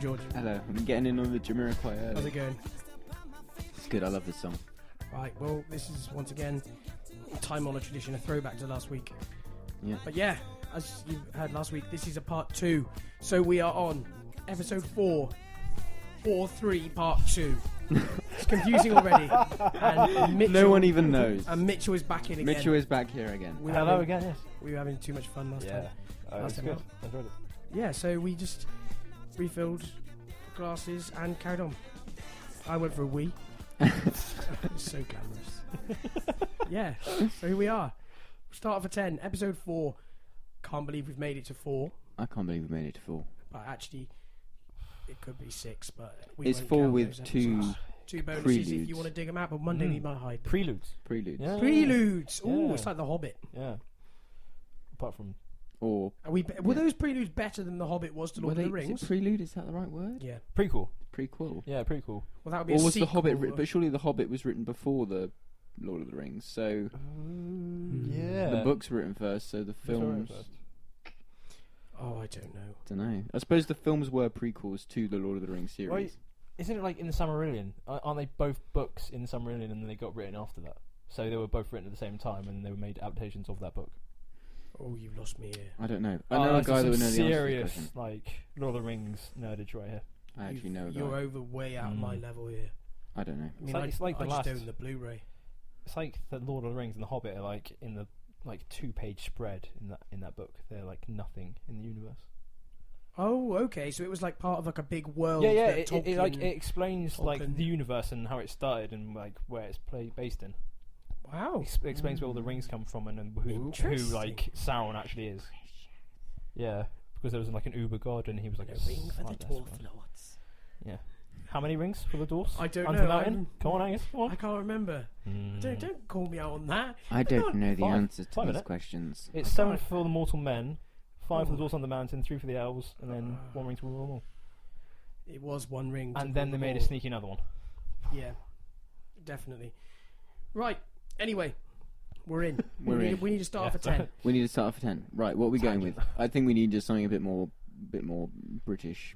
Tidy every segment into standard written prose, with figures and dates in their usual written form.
Hello, George. Hello. I'm getting in on the Jamiroquai early. How's it going? It's good. I love this song. Right, well, this is once again time-honoured tradition, a throwback to last week. Yeah. But yeah, as you heard last week, this is a part 2. So we are on episode 4, or 3, part 2. It's confusing already. And Mitchell, No one even knows. And Mitchell is back in again. Mitchell is back here again. Hello again, yes. We were having too much fun last time. That's good. I enjoyed it. Yeah, so we just refilled glasses and carried on. I went for a wee. It's so glamorous. Yeah, so here we are. Start for 10, episode 4. Can't believe we've made it to 4. I can't believe we made it to 4. But actually, it could be 6. But it's 4 with 2 bonuses preludes. if you want to dig them out. But Monday we might hide. Preludes. Yeah. Preludes. Ooh, Yeah. it's like The Hobbit. Yeah. Apart from... Or Were those preludes better than The Hobbit was to Lord of the Rings? Is it prelude? Is that the right word? Yeah. Prequel. Prequel. Yeah, prequel. Well, that would be Or a was sequel. The Hobbit but surely The Hobbit was written before the Lord of the Rings, so Yeah. the book's written first, so the films... Oh, I don't know. Don't know. I suppose the films were prequels to the Lord of the Rings series. Right. Isn't it like in the Silmarillion? Aren't they both books in the Silmarillion and then they got written after that? So they were both written at the same time and they were made adaptations of that book. Oh, you've lost me here. I don't know. I know a guy that would know the answer to the serious, question. like, Lord of the Rings nerdage right here. I actually know a guy. You're over way out of my level here. I don't know. I mean, It's like I the just last- own the Blu-ray. It's like the Lord of the Rings and the Hobbit are like in the 2-page spread in that book. They're like nothing in the universe. Oh, okay. So it was like part of like a big world. Yeah. that It explains like Tolkien- the universe and how it started and like where it's based in. Wow. It explains where all the rings come from and who Interesting. like Sauron actually is. Yeah, because there was like an uber god and he was like A ring for the slight dwarf bastard. lords. Yeah. How many rings for the dwarfs? I don't Under know. Mountain? Come on, Angus. Come on. I can't remember. Don't call me out on that. I don't know the Five. answers to Five, these innit? questions. It's 7 for the mortal men, 5 for the dwarfs on the mountain, 3 for the elves, and then 1 ring to rule them all. It was one ring. to And then rule they them made a all. sneaky another one. Yeah, definitely. Right. Anyway, we're in. We're in. We need to start for 10. We need to start off for 10. Right, what are we going with? I think we need just something a bit more British.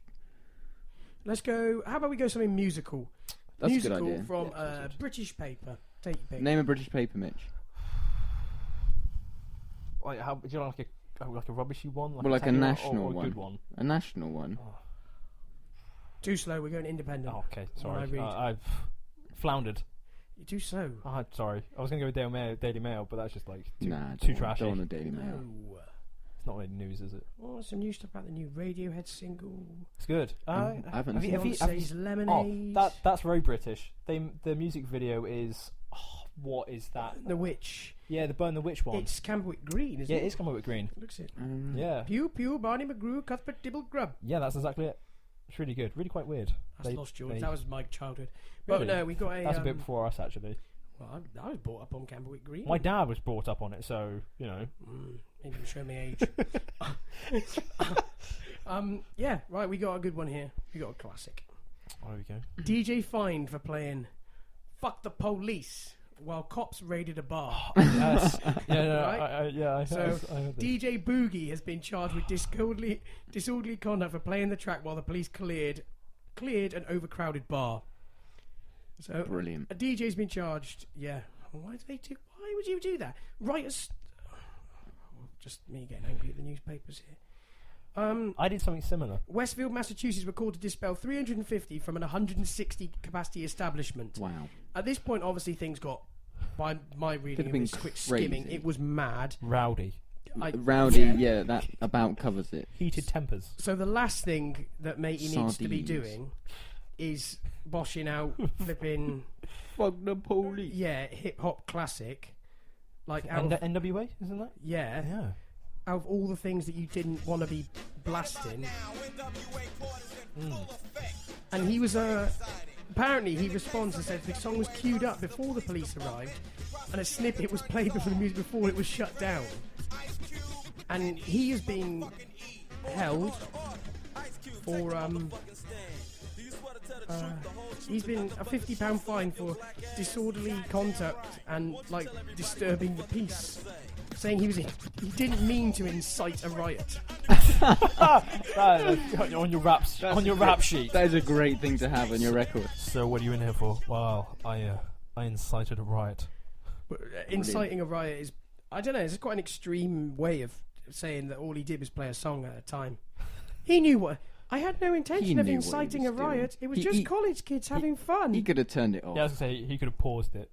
Let's go. How about we go something musical? That's musical a good idea. from a British paper. Take your pick. Name a British paper, Mitch. Like, how do you like a rubbishy one? Well, like a teddy national or a one. good one? A national one. Too slow. We're going independent. Oh, okay, When I sorry. read. I've floundered. You do so. Oh, sorry. I was going to go with Daily Mail, but that's just like too Don't trashy. want a Daily Mail. No. It's not really news, is it? Oh, some new stuff about the new Radiohead single. It's good. I haven't seen it. Beyonce's Lemonade. Oh, that's very British. The music video is... Oh, what is that? The Witch. Yeah, the Burn the Witch one. It's Camberwick Green, isn't Yeah, it? it is Camberwick Green. Looks it. Yeah. Pew Pew, Barney McGrew, Cuthbert Dibble Grub. Yeah, that's exactly it. It's really good. Really quite weird. That's lost George. they- That was my childhood. But Really? no, we got a. That's a bit before us, actually. Well, I was brought up on Camberwick Green. My dad was brought up on it, so, you know. Maybe you show me age. Yeah, right. We got a good one here. We got a classic. There we go. DJ fined for playing "Fuck the Police" while cops raided a bar. Yes. Yeah, no, Right? I So, heard this. DJ Boogie has been charged with disorderly conduct for playing the track while the police cleared an overcrowded bar. So Brilliant. a DJ's been charged. Yeah. Why would you do that? Just me getting angry at the newspapers here. I did something similar. Westfield, Massachusetts were called to dispel 350 from an 160 capacity establishment. Wow. At this point, obviously, things got, by my reading Could've of been this quick crazy. skimming, it was mad. Rowdy. Rowdy, yeah, that about covers it. Heated tempers. So the last thing that matey needs to be Sardines. doing is boshing out flipping, Fuck the police. yeah, hip hop classic. Like out And of, NWA, isn't that? yeah, Yeah. out of all the things that you didn't want to be blasting. And he was apparently he responds and says the song was queued up before the police arrived, and a snippet was played before the music before it was shut down. And he is being held for He's been a £50 fine for disorderly conduct and like disturbing the peace, saying he didn't mean to incite a riot. On your rap sheet. That is a great thing to have on your record. So what are you in here for? Well, I incited a riot. But, inciting a riot is, I don't know, it's quite an extreme way of saying that all he did was play a song at a time. He knew what. I had no intention of inciting a riot. It was just college kids having fun. He could have turned it off. Yeah, I was going to say, he could have paused it.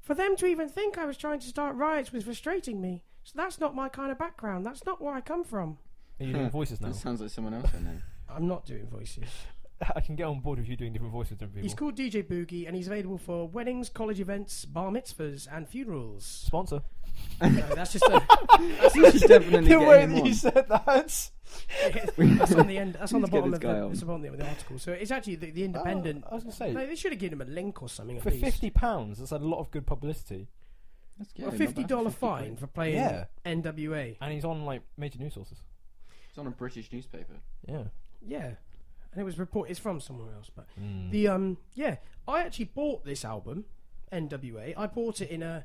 For them to even think I was trying to start riots was frustrating me. So that's not my kind of background. That's not where I come from. Are you doing voices now? That sounds like someone else I know. I'm not doing voices. I can get on board with you doing different voices to people. He's called DJ Boogie, and he's available for weddings, college events, bar mitzvahs, and funerals. Sponsor. No, that's just a... You should definitely The get way him that on. you said that. That's on the end. That's on the Let's get bottom this of guy the. on. It's on the article. So it's actually the Independent. I was going to say, No, they should have given him a link or something. for at least. £50, that's a lot of good publicity. That's A $50 fine for playing Yeah. NWA. And he's on like major news sources. It's on a British newspaper. Yeah. Yeah, and it was It's from somewhere else, but Mm. the yeah. I actually bought this album, NWA. I bought it in a.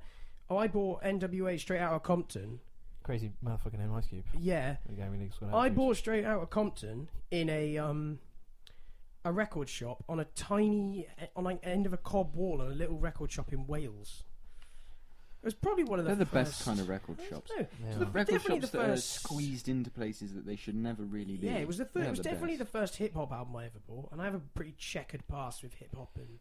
Oh, I bought NWA straight out of Compton. Crazy motherfucking name, Ice Cube. Yeah, The gaming league's got I out bought straight out of Compton in a record shop on the end of a cob wall on a little record shop in Wales. It was probably one of the They're the first, best kind of record shops. No, Yeah. so the, Record definitely shops the that are first squeezed into places that they should never really be. Yeah, it was They're it was definitely best. the first hip hop album I ever bought, and I have a pretty checkered past with hip hop and.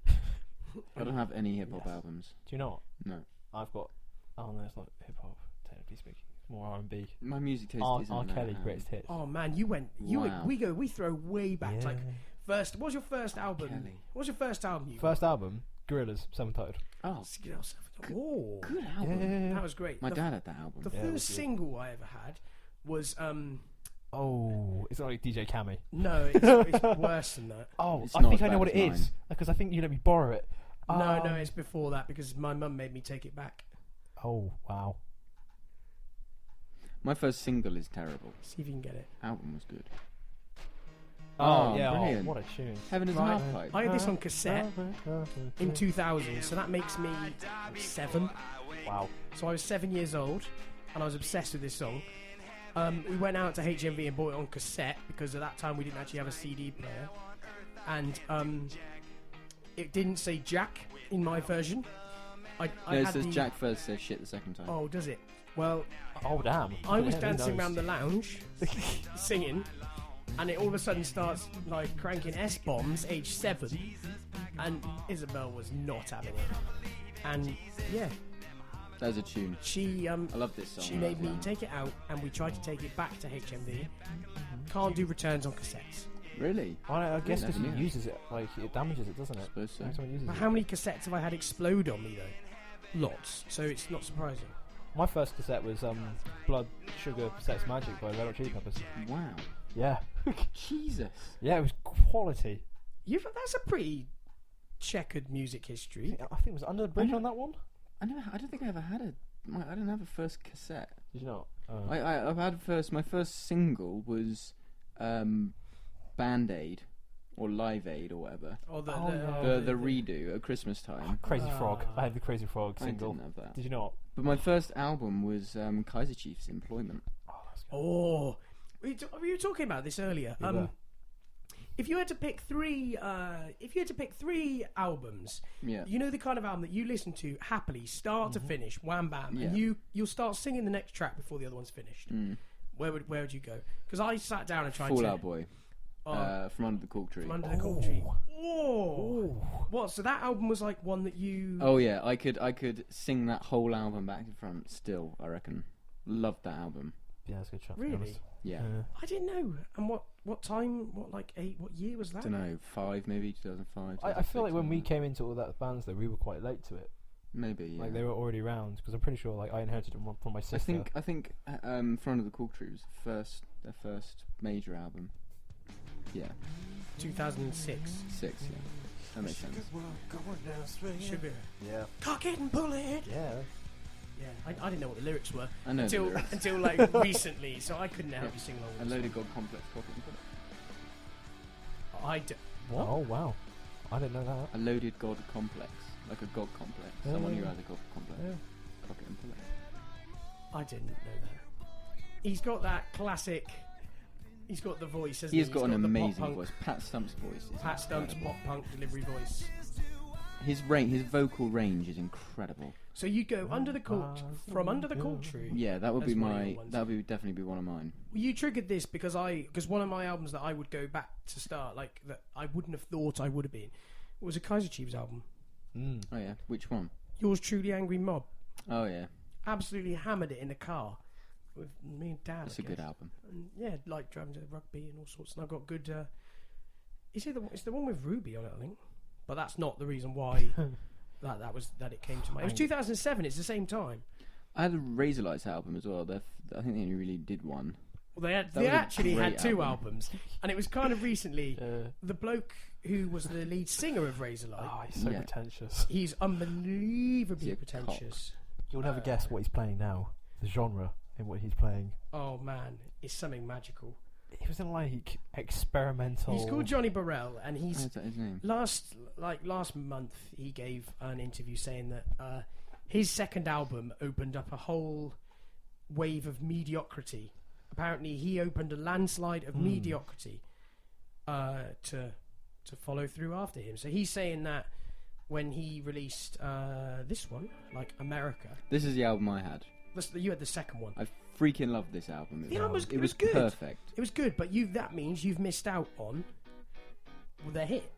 I don't have any hip hop albums. Do you know what? No. I've got... Oh no, it's not hip hop, technically speaking. It's more R&B. My music taste isn't R. that, Kelly, greatest hits. Oh man, Wow. we throw way back. Like first, what was your first album? Kelly. What was your first album? You First album, Gorillaz, self-titled. Oh, Oh, good album. that was great. My the, dad had that album. The Yeah, it was first good. single I ever had was Oh, it's not like DJ Cammy. no, it's worse than that. Oh, It's I not think as I know bad what it as mine. is because I think you let me borrow it. No, it's before that because my mum made me take it back. Oh wow. My first single is terrible. See if you can get it. Album was good. Oh, yeah, brilliant. what a tune. Heaven is a Right. half pipe. I had this on cassette in 2000, so that makes me 7. Wow. So I was 7 years old, and I was obsessed with this song. We went out to HMV and bought it on cassette because at that time we didn't actually have a CD player, and it didn't say Jack in my version. I No, it had says Jack first, says shit the second time. Oh, does it? Well, Oh damn. I was Who dancing knows? around the lounge, singing, and it all of a sudden starts like cranking S bombs, age 7, and Isabel was not having it. And yeah, There's a tune. she I love this song. She made me take it out, and we tried to take it back to HMV. Can't do returns on cassettes. Really? I guess because Never it knew. uses it, like it damages it, doesn't it? Suppose so. Every time it uses But it. how many cassettes have I had explode on me though? Lots. So it's not surprising. My first cassette was Blood Sugar Sex Magic by Red Hot Chili Peppers. Wow. Yeah. Jesus. Yeah, it was quality. That's a pretty checkered music history. I think it was Under the Bridge on that one. I don't think I ever had I didn't have a first cassette. Did you not? I've had my first single was Band Aid or Live Aid or whatever. Or Oh, no. The redo at Christmas time. Crazy Frog. I had the Crazy Frog I single. didn't have that. Did you not? But my first album was Kaiser Chiefs Employment. Oh, that's good. Oh, we were talking about this earlier. We were. If you had to pick three, albums, Yeah. you know the kind of album that you listen to happily, start to finish, wham bam, Yeah. and you'll start singing the next track before the other one's finished. Mm. Where would you go? Because I sat down and tried Fall to Out Boy. Oh, From Under the Cork Tree. from Under the Cork Tree. Oh, what? So that album was like one that you. Oh yeah, I could sing that whole album back to front still, I reckon. Loved that album. Yeah, that's a good shot. Really? Yeah. I didn't know. And what time? What year was that? Don't know, 5 maybe 2005. I feel like when we 2006, came into all that bands though, we were quite late to it. maybe yeah. Like they were already around because I'm pretty sure like I inherited them from my sister. I think From Under the Cork Tree was their first major album. Yeah, 2006. 6. Yeah, that makes sense. Should be. Yeah. Cock it and pull it. Yeah. Yeah, I didn't know what the lyrics were I know the until lyrics. until like recently, so I couldn't help you sing along. A with load this of God complex cock and pull it. one. What? Oh wow. I didn't know that. A loaded god complex, like a god complex. Yeah, Someone yeah. who has a god complex. Yeah. Cock it and pull it. I didn't know that. He's got that classic. He's got the voice, hasn't he? He's got an the amazing pop-punk- voice. Pat Stump's voice is Pat Stump's incredible. pop punk delivery voice. His vocal range is incredible. So you go under the from under the cool tree. Yeah, that would That's be one of my. your ones. That would definitely be one of mine. Well, you triggered this because one of my albums that I would go back to start, like that I wouldn't have thought I would have been, was a Kaiser Chiefs album. Mm. Oh yeah, which one? Yours truly, Angry Mob. Oh yeah, Absolutely hammered it in the car with me and Dad. that's I a good guess. album. And yeah, like driving to the rugby and all sorts. And I've got good. It's the one with Ruby on it, I think. But that's not the reason why that it came to mind. It was 2007. It's the same time. I had a Razorlights album as well. I think they only really did one. Well, That they was a actually had great two album. albums, and it was kind of recently. Yeah. The bloke who was the lead singer of Razorlight, Oh, he's so Yeah. pretentious. he's unbelievably Is he a pretentious. You'll never guess what he's playing now. The genre in what he's playing. Oh man, it's something magical. He was in like experimental. He's called Johnny Burrell, and Oh, he's is that his name? last month he gave an interview saying that his second album opened up a whole wave of mediocrity. Apparently, he opened a landslide of mediocrity to follow through after him. So he's saying that when he released this one, like America, This is the album I had. you had the second one. I freaking loved this album. The album was it was good. perfect. It was good, but that means you've missed out on the hit.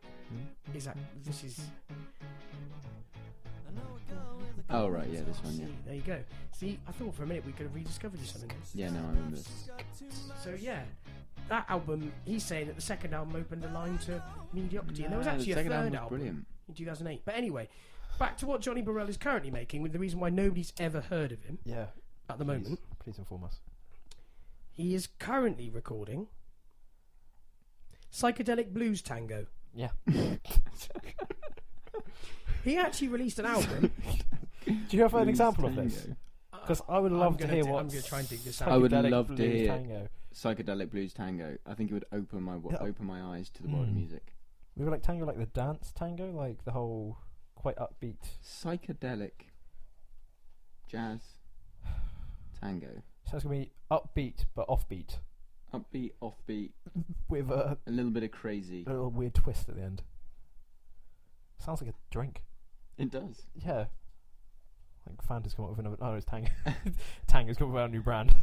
Is that this is? Oh right, yeah, this one, See, yeah. there you go. See, I thought for a minute we could have rediscovered something. Yeah, no, I remember this. So yeah, that album. He's saying that the second album opened a line to mediocrity, and there was actually the a second third was album brilliant. in 2008. But anyway, back to what Johnny Burrell is currently making. With the reason why nobody's ever heard of him Yeah. at the moment, Please inform us. he is currently recording Psychedelic Blues Tango. Yeah. He actually released an album. Do you have an Blues example of Tango. this? Because I would love to hear what. I'm going to try and dig this out. I would Psychedelic love to Blues hear Tango. Psychedelic Blues Tango. I think it would open my eyes to the world of music. We were like tango, like the dance tango, like the whole quite upbeat. Psychedelic jazz tango. So it's gonna be upbeat but offbeat Upbeat, offbeat, with a a little bit of crazy. little weird twist at the end. Sounds like a drink. It does. Yeah. Like Fanta's come up with another. Oh, it's Tango. Tango's come up with a new brand.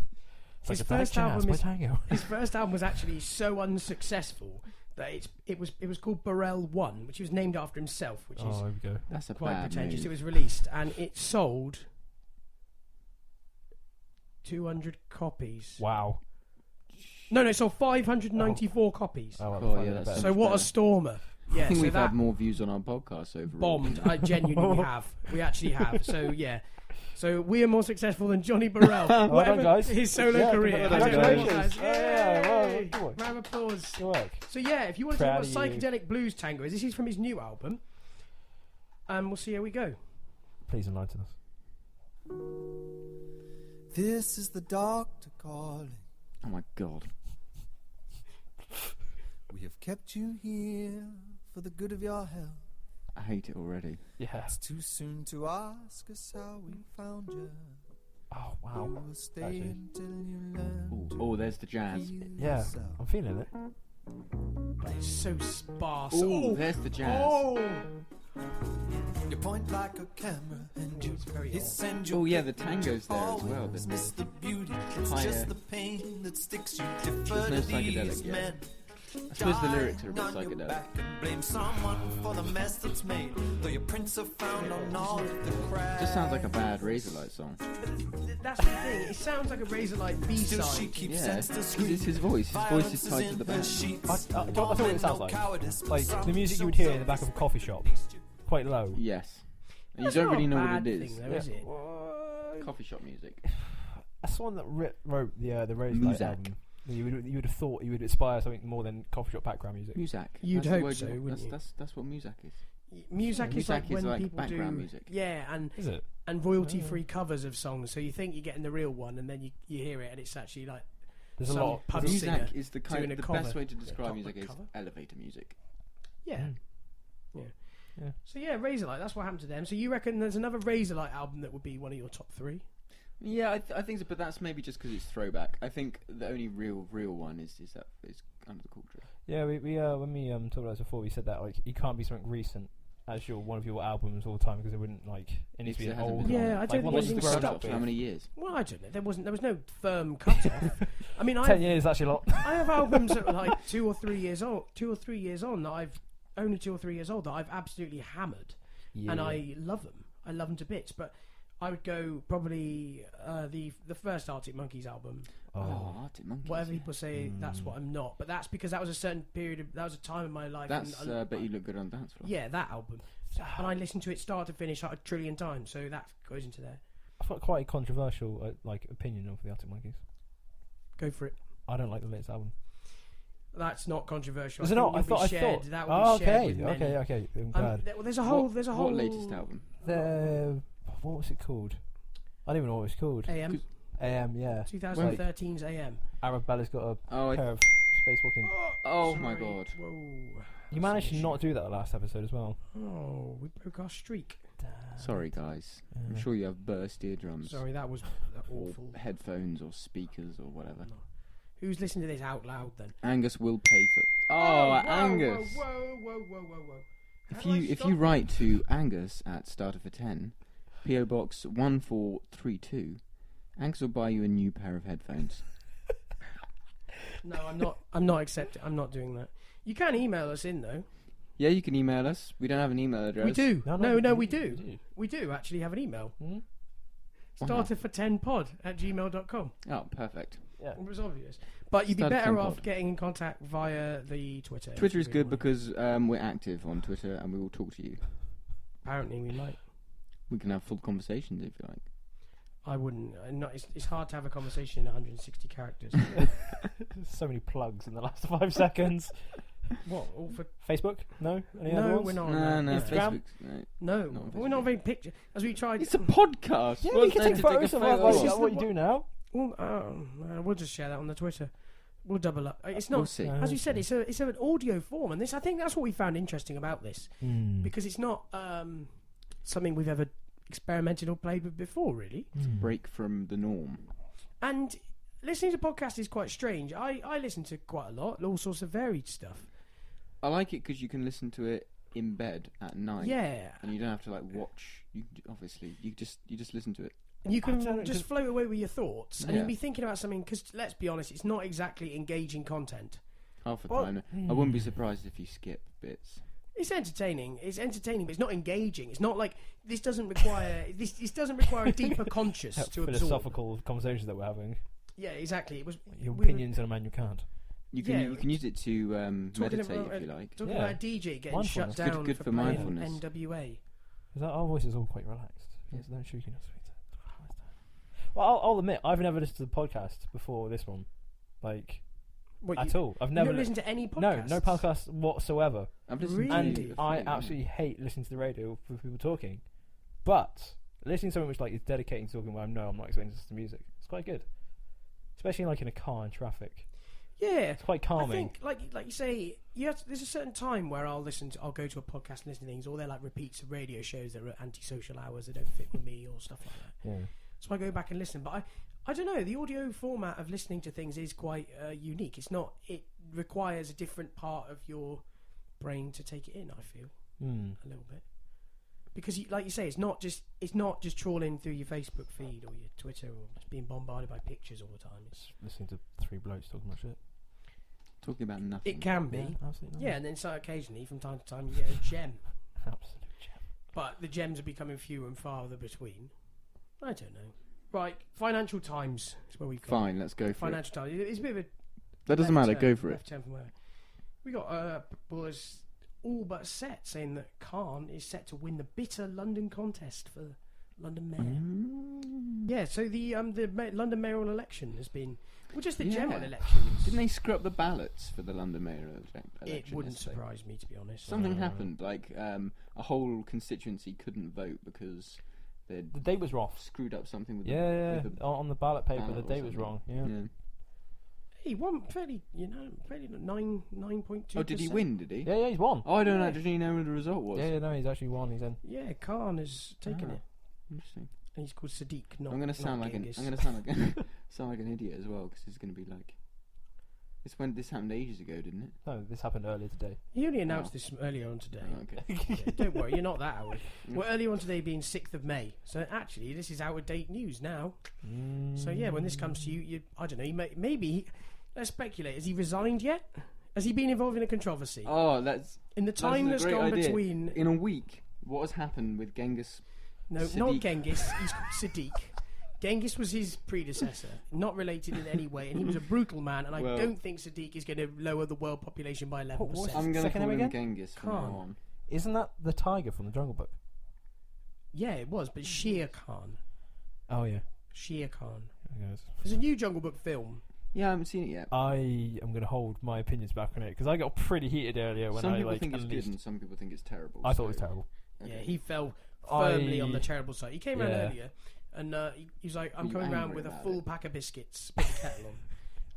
It's His like first jazz album by is- Tango. His first album was actually so unsuccessful that it was called Burrell 1, which he was named after himself, which is Oh, there we go. That's a quite bad pretentious. move. It was released and it sold 200 copies. Wow. No, it sold 594 copies. Oh, well, Oh, fine, yeah, a that's bit. So what a stormer! I Yeah, think so we've that had more views on our podcast overall. bombed. I genuinely have. We actually have. So yeah. So we are more successful than Johnny Burrell. Well Whatever done, guys. his solo Yeah, career. congratulations. Guys. Yeah, well, Yay! good work. Round of applause. Good work. So yeah, if you want to talk Proud about of you. Psychedelic Blues Tango, this is from his new album, and we'll see how we go. Please enlighten us. This is the doctor calling. Oh my god. We have kept you here for the good of your health. I hate it already. Yeah. It's too soon to ask us how we found you. Oh wow. You will stay Actually. until you learn to Oh, there's the jazz. heal Yeah. yourself. I'm feeling it. But it's so sparse. Oh, there's the jazz. Oh, You point like a camera and you it's very hiss odd. and you Oh yeah, the tango's there as always well. miss the beauty. It's higher- just the pain that sticks you There's defer no to psychedelic these yet. men. I suppose the lyrics are a bit Dying on your psychedelic. back and blame someone for the mess that's made. Though your prints are found on all of the cracks. It just sounds like a bad Razorlight song. That's the thing. It sounds like a Razorlight Still she B-side. keeps Yeah, sense to it's scream. his voice. His voice is tied to the band. I thought what it sounds like the music you would hear in the back of a coffee shop. Quite low. Yes. And you That's don't not really a know what bad it is. thing, though, is it? Coffee shop music. That's the one that wrote the Rose Muzak. album. You would have thought you would aspire something more than coffee shop background music. Muzak. You'd That's the hope word so, you- wouldn't you? That's what Muzak is. Music is Muzak like is when like people background do music. yeah, Is it? and royalty-free covers of songs. So you think you're getting the real one, and then you hear it, and it's actually like There's a some lot. pub there's- singer Muzak is the doing a the cover. best way to Yeah, describe cover- music is cover. elevator music. yeah, Mm. Yeah. So yeah, Razorlight. That's what happened to them. So you reckon there's another Razorlight album that would be one of your top 3? Yeah, I think so, but that's maybe just because it's throwback. I think the only real one is Under the Cool Tree. Yeah, we when we talked about this before, we said that like you can't be something recent as one of your albums all the time because it wouldn't it needs to be an old one. Yeah, I don't think What's the anything's cutoff? stuck. How many years? Well, I don't know. There was no firm cut-off. I mean, 10 years is actually a lot. I have albums that are like 2 or 3 years old, 2 or 3 years on that I've only 2 or 3 years old that I've absolutely hammered, and I love them. I love them to bits. But I would go probably the first Arctic Monkeys album. Arctic Monkeys. Whatever people say, that's what I'm not. But that's because that was a certain period. That was a time in my life. That's Bet You Look Good on Dance Floor. Yeah, that album. And I listened to it start to finish like a trillion times, so that goes into there. I've got quite a controversial opinion of the Arctic Monkeys. Go for it. I don't like the latest album. That's not controversial. Is it not? I thought. That would be shared with many. Okay. I'm glad. There's a whole. What latest album? What was it called? I don't even know what it was called. AM, yeah. 2013's AM. Arabella's got a pair of spacewalking. Oh my god. Whoa. You managed to not do that last episode as well. Oh, we broke our streak. Sorry, guys. I'm sure you have burst eardrums. Sorry, that was awful. Or headphones or speakers or whatever. No. Who's listening to this out loud then? Angus will pay for. Angus. Whoa. If you write to Angus at Starter for 10, PO Box 1432, Angus will buy you a new pair of headphones. No, I'm not. I'm not accepting. I'm not doing that. You can email us in though. Yeah, you can email us. We don't have an email address. We do. No, we do. We do. We do actually have an email. Mm-hmm. Starterfor10pod@gmail.com. Oh, perfect. Yeah. It was obvious. But you'd be better off getting in contact via the Twitter. Twitter is good because we're active on Twitter and we will talk to you. Apparently we might. We can have full conversations if you like. I wouldn't. It's hard to have a conversation in 160 characters. So many plugs in the last 5 seconds. What? All for Facebook? No? Any no, other ones? we're not. No, Instagram? Facebook's, No, Not on we're not very picture. As we tried. It's a podcast. Yeah, What's we can there take to photos of what you do now. Well, we'll just share that on the Twitter. We'll double up. It's not. We'll see. As you said, it's an audio form, and I think that's what we found interesting about this because it's not something we've ever experimented or played with before, really. It's a break from the norm. And listening to podcasts is quite strange. I listen to quite a lot, all sorts of varied stuff. I like it because you can listen to it in bed at night. Yeah, and you don't have to watch. You just listen to it. You can just float away with your thoughts, and Yeah. you'll be thinking about something. Because let's be honest, it's not exactly engaging content. Half the time, I wouldn't be surprised if you skip bits. It's entertaining. It's entertaining, but it's not engaging. It's not like this doesn't require this doesn't require a deeper conscious to absorb. Philosophical conversations that we're having. Yeah, exactly. It was Your opinions in a man you can't. You can use it to meditate if you like. Talking about a DJ getting shut Mindfulness. down Good for for playing mindfulness. NWA. Our voice is all quite relaxed. There's no shrieking or sweet. Well, I'll admit, I've never listened to the podcast before this one, at all. I've never listened to any podcast. No podcast whatsoever. I've listened Really? to And I absolutely hate listening to the radio with people talking. But listening to something which is dedicating to talking where I know I'm not expecting to listen to music, it's quite good. Especially in a car in traffic. Yeah, it's quite calming. I think, like you say, there's a certain time where I'll go to a podcast and listen to things, or they're like repeats of radio shows that are antisocial hours that don't fit with me or stuff like that. Yeah. So I go back and listen, but I don't know. The audio format of listening to things is quite unique. It's not. It requires a different part of your brain to take it in. I feel a little bit because, like you say, it's not just trawling through your Facebook feed or your Twitter or just being bombarded by pictures all the time. It's listening to 3 blokes talking about shit. Talking about nothing. It can be, yeah, absolutely. Yeah, and then so occasionally, from time to time, you get a gem. Absolute gem. But the gems are becoming fewer and farther between. I don't know. Right, Financial Times is where we've got. Fine, let's go for Financial Times. It's a bit of a... That doesn't matter, go for it. Left turn from where we got was all but set, saying that Khan is set to win the bitter London contest for London Mayor. Yeah, so the London mayoral election has been... Well, just the general elections. Didn't they screw up the ballots for the London mayoral election? It wouldn't surprise me, to be honest. Something happened, a whole constituency couldn't vote because... The date was wrong. Screwed up something with on the ballot paper. The date was wrong. Yeah. He won fairly 9.2%. Oh, did he win? Did he? Yeah, he's won. Oh, I don't actually know what the result was. Yeah, no, he's actually won. He's in. Yeah, Khan has taken it. Interesting. And he's called Sadiq. Not, I'm gonna sound not like Genghis. I'm gonna sound like sound like an idiot as well because it's gonna be like. It's when this happened ages ago, didn't it? No, this happened earlier today. He only announced this earlier on today. Oh, okay. Yeah, don't worry, you're not that old. Well, earlier on today being 6th of May. So actually, this is out of date news now. So yeah, when this comes to you, I don't know. Maybe let's speculate. Has he resigned yet? Has he been involved in a controversy? Oh, that's in the time that's gone idea. between. In a week, what has happened with Genghis? No, Sadiq. not Genghis. He's called Sadiq. Genghis was his predecessor, not related in any way, and he was a brutal man. And I don't think Sadiq is going to lower the world population by 11%. I'm going to Second call name him again? Genghis from now on. Isn't that the tiger from the Jungle Book? Yeah, it was, but Shere Khan. Oh yeah, Shere Khan. yes. There's a new Jungle Book film. Yeah, I haven't seen it yet. I am going to hold my opinions back on it because I got pretty heated earlier when some I people think it's unleashed. good and some people think it's terrible. I thought it was terrible. Okay. Yeah, he fell firmly on the terrible side. He came around earlier, and he was like, "I'm Were you coming round angry with a about full it? pack of biscuits, put the kettle on,"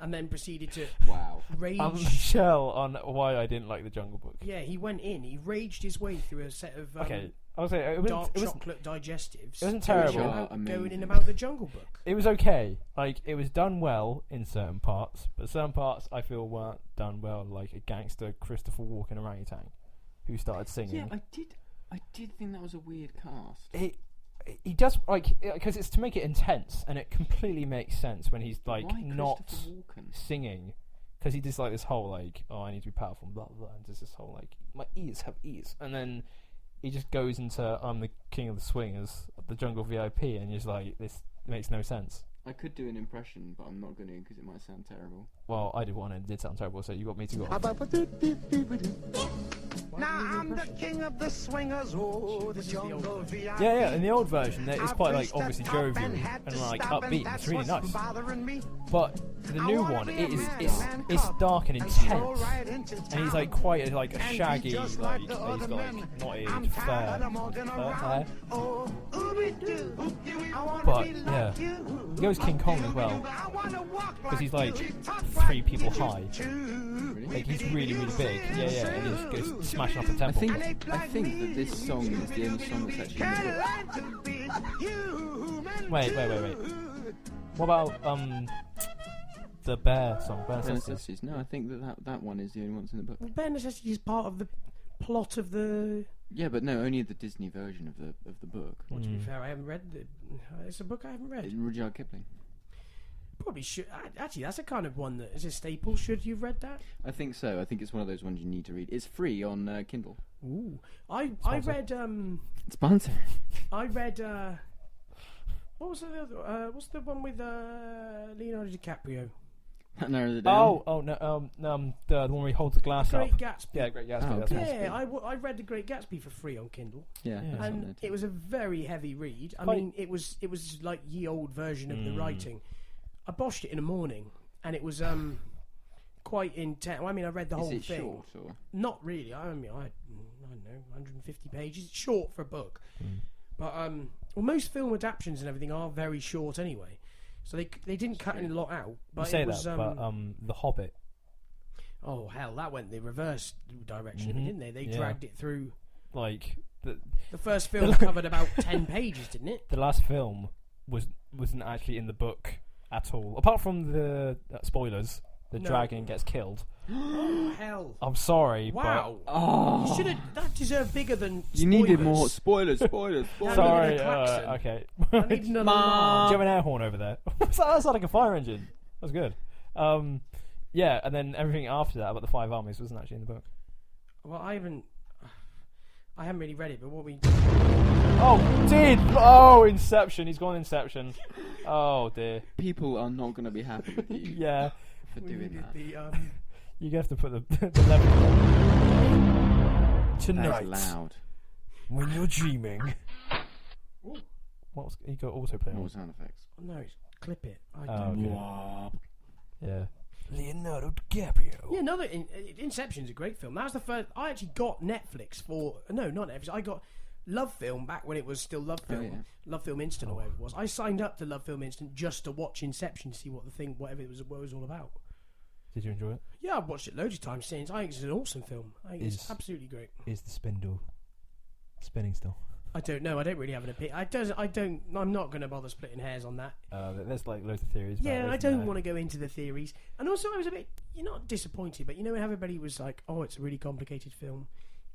and then proceeded to Wow. rage. Michelle on why I didn't like the Jungle Book. Yeah, he went in. He raged his way through a set of Okay, I was saying dark chocolate digestives. It wasn't terrible. Going in about the Jungle Book. It was okay. Like it was done well in certain parts, but certain parts I feel weren't done well. Like a gangster Christopher Walken orangutan who started singing. Yeah, I did think that was a weird cast. He does because it's to make it intense, and it completely makes sense when he's like Why not Christopher Walken? singing, because he does like this whole like, oh, I need to be powerful, blah blah, blah, and does this whole like, my ears have ears, and then he just goes into I'm the king of the swingers, the jungle VIP, and he's like, this makes no sense. I could do an impression, but I'm not going to because it might sound terrible. Well, I did one and it did sound terrible, so you got me to go on. Now I'm the king of the swingers, oh, the jungle VIP. Yeah, in the old version, it's quite like obviously jovial and like upbeat. It's really nice. But the new one, it's dark and intense, and he's like quite like a shaggy, like he's got like knotted fur hair. But yeah, he goes King Kong as well because he's like 3 people high. Like he's really big. Yeah, and he just goes smashing up a temple. I think that this song is the only song that's actually in the book. Wait. What about the bear song, Bear Bare Necessities? Necessities. No, I think that one is the only one that's in the book. Well, Bare Necessities is part of the plot of the. Yeah, but no, only the Disney version of the book. Well, to be fair, I haven't read it's a book I haven't read. Rudyard Kipling. Probably should. Actually, that's a kind of one that is a staple. Should you've read that? I think so. I think it's one of those ones you need to read. It's free on Kindle. Ooh, I Sponsor. read Sponsor. I read what was the other? What's the one with Leonardo DiCaprio? That narrows it down. The one where he holds the glass Great up. Gatsby. Yeah, Great Gatsby. Oh, That's okay. nice. Yeah, I read The Great Gatsby for free on Kindle, Yeah, Yeah. that's on there and too. it was a very heavy read. I Quite- mean, it was like ye old version of the writing. I boshed it in the morning, and it was quite intense. Well, I mean, I read the whole Is it thing. short or? Not really. I mean, I don't know, 150 pages. It's short for a book, but well, most film adaptations and everything are very short anyway. So they didn't cut any lot out. But You say it was, that, but The Hobbit. oh hell, that went the reverse direction, didn't they? They Yeah. dragged it through. Like The first film covered about 10 pages, didn't it? the last film wasn't actually in the book at all, apart from the spoilers. The No. dragon gets killed. Oh hell! I'm sorry, Wow. Oh, You should have. That deserved bigger than. you needed spoilers. more spoilers. I but needed sorry. a klaxon. Okay. I needed an Do alarm. you have an air horn over there? That sounded like a fire engine. That was good. Yeah, and then everything after that about the 5 armies wasn't actually in the book. Well, I haven't really read it, but what we. Oh, Inception. He's gone Inception. Oh dear. People are not going to be happy with you Yeah, for we doing needed that. the you have to put the level on. Tonight, That's loud. when you're dreaming. What was you got autoplay More on? sound effects. no, clip it. I Oh, don't. okay. Yeah. Leonardo DiCaprio. Yeah, another Inception's a great film. That was the first. I actually got Netflix for not Netflix. I got Love Film back when it was still Love Film, yeah. Love Film Instant or whatever it was. I signed up to Love Film Instant just to watch Inception, to see what whatever it was all about. Did you enjoy it? Yeah, I've watched it loads of times since. I think it's an awesome film. I think it's absolutely great. Is the spindle spinning still? I don't know. I don't really have an opinion. I'm not going to bother splitting hairs on that. There's like loads of theories. Yeah, about I don't want to go into the theories. And also, I was a bit, not disappointed, but when everybody was like, "Oh, it's a really complicated film."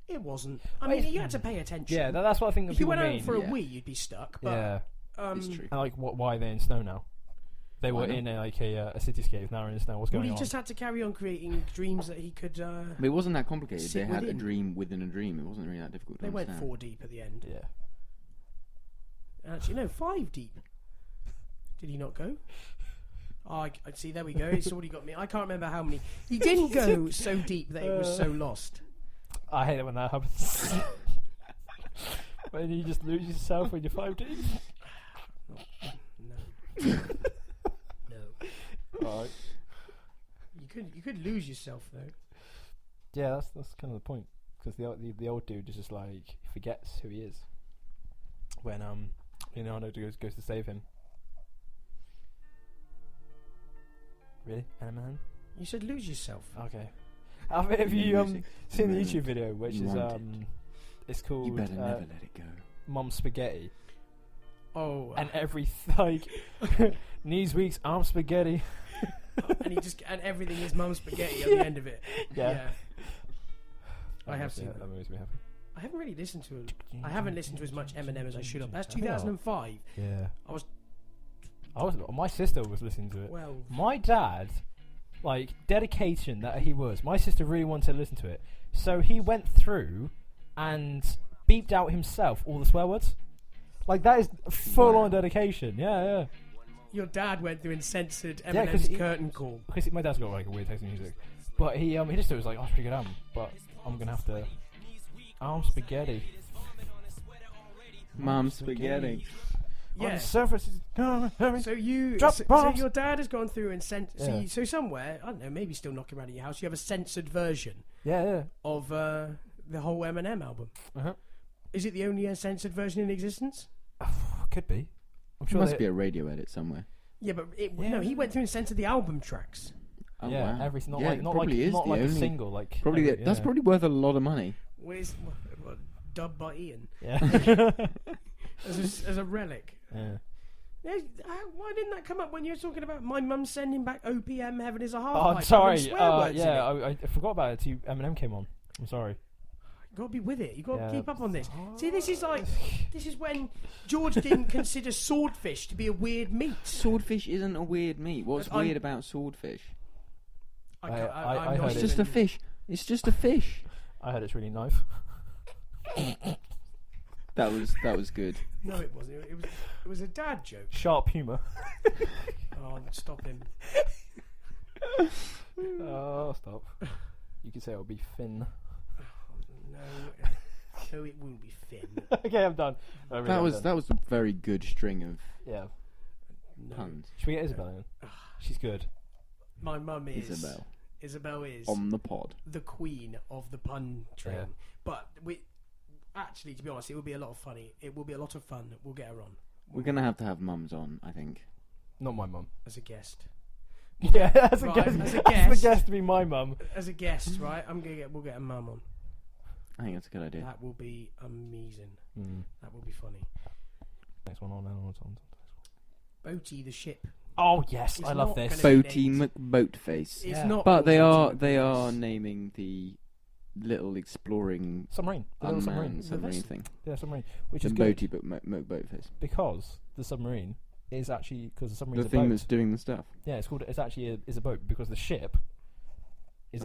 It wasn't. I mean, you had to pay attention. Yeah, that's what I think. If you went mean. out for a wee, you'd be stuck. But, yeah, it's true. And like, why are they in snow now? They were in a cityscape. Now they're in snow. What's going on? He just had to carry on creating dreams that he could. But it wasn't that complicated. They had within. a dream within a dream. It wasn't really that difficult. They went 4 deep at the end. Yeah. Actually, no, 5 deep. Did he not go? Oh, I see. There we go. It's already got me. I can't remember how many. He didn't go so deep that it was so lost. I hate it when that happens. When you just lose yourself when you're 5 deep. No. Alright. You could lose yourself though. Yeah, that's kind of the point. Because the old dude is just like he forgets who he is when Leonardo goes to save him. Really, man? You said lose yourself. Okay. Have you seen the YouTube video which is it's called You better never let it go. Mum Spaghetti. Oh. And every knees weak, arm spaghetti. and everything is mum spaghetti at the end of it. Yeah. I have seen that makes me happy. I haven't really listened to it. I haven't listened to as much Eminem as I should have. That's 2005. Yeah. I was. My sister was listening to it. Well, my dad, like dedication that he was. My sister really wanted to listen to it, so he went through and beeped out himself all the swear words. Like that is full on dedication. Yeah. Your dad went through and censored Eminem's curtain call. Because my dad's got like a weird taste in music, but he just was like, "Oh, it's a pretty good album," but I'm gonna have to arm spaghetti. Mum spaghetti. Yeah. On the surface, so your dad has gone through and censored. So somewhere, I don't know, maybe still knocking around at your house, you have a censored version. Of the whole Eminem album. Is it the only censored version in existence? Could be. I'm sure there must be a radio edit somewhere. Yeah, but no, he went through and censored the album tracks. Oh, wow. Everything. Not probably like a single. Like probably that's probably worth a lot of money. Where's dubbed by Ian? Yeah. as a relic. Yeah. Why didn't that come up when you were talking about my mum sending back OPM Heaven is a Half Oh, Pipe? sorry. I forgot about it till Eminem came on. I'm sorry. You got to be with it. You got to keep up on this. See, this is when George didn't consider swordfish to be a weird meat. Swordfish isn't a weird meat. What's weird about swordfish? It's just a fish. It's just a fish. I heard it's really nice. That was good. No, it wasn't. It was a dad joke. Sharp humour. Oh, stop him. Oh, stop. You could say it would be Finn. No, it wouldn't be Finn. Okay, I'm done. That was a very good string of puns. Should we get Isabel in? She's good. My mum is Isabel. Isabel is on the pod, the queen of the pun train. Yeah. But actually, to be honest, it will be a lot of funny. It will be a lot of fun. We'll get her on. We're gonna have to have mums on, I think. Not my mum. As a guest. Yeah, as a guest. As a guest to be my mum. As a guest, right? We'll get a mum on. I think that's a good idea. That will be amazing. That will be funny. Next one on. Boaty the ship. Oh yes, I love this. Boaty McBoatface. It's not. But they are naming the little exploring submarine. The little submarine thing. Yeah, submarine. Which is good. Boaty McBoatface. Because the submarine is actually the submarine. The thing that's doing the stuff. Yeah, it's called. It's actually is a boat because the ship. Is